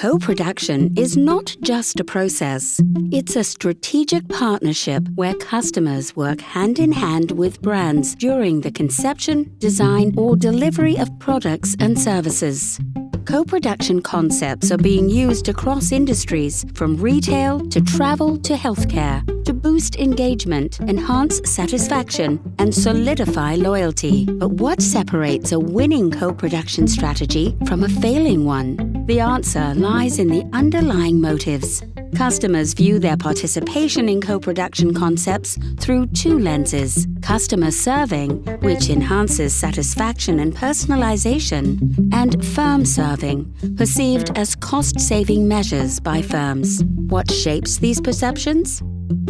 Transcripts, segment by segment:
Co-production is not just a process. It's a strategic partnership where customers work hand in hand with brands during the conception, design, or delivery of products and services. Co-production concepts are being used across industries, from retail to travel to healthcare, to boost engagement, enhance satisfaction, and solidify loyalty. But what separates a winning co-production strategy from a failing one? The answer lies in the underlying motives. Customers view their participation in co-production concepts through two lenses: customer serving, which enhances satisfaction and personalization, and firm serving, perceived as cost-saving measures by firms. What shapes these perceptions?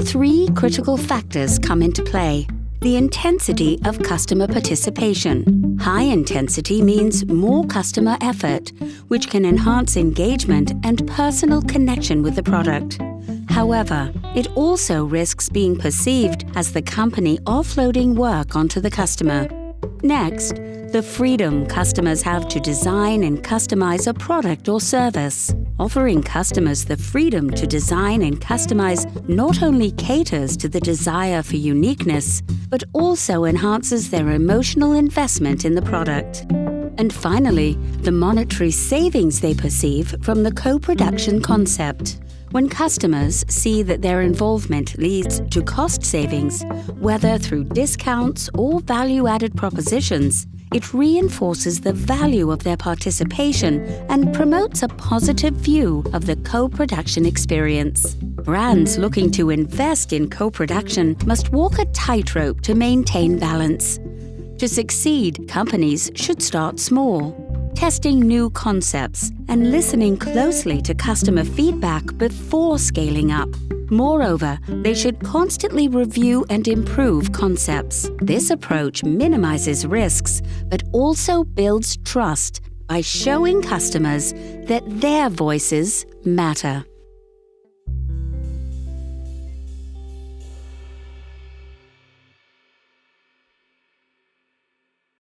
Three critical factors come into play. The intensity of customer participation. High intensity means more customer effort, which can enhance engagement and personal connection with the product. However, it also risks being perceived as the company offloading work onto the customer. Next, the freedom customers have to design and customize a product or service. Offering customers the freedom to design and customize not only caters to the desire for uniqueness, but also enhances their emotional investment in the product. And finally, the monetary savings they perceive from the co-production concept. When customers see that their involvement leads to cost savings, whether through discounts or value-added propositions, it reinforces the value of their participation and promotes a positive view of the co-production experience. Brands looking to invest in co-production must walk a tightrope to maintain balance. To succeed, companies should start small, testing new concepts and listening closely to customer feedback before scaling up. Moreover, they should constantly review and improve concepts. This approach minimizes risks, but also builds trust by showing customers that their voices matter.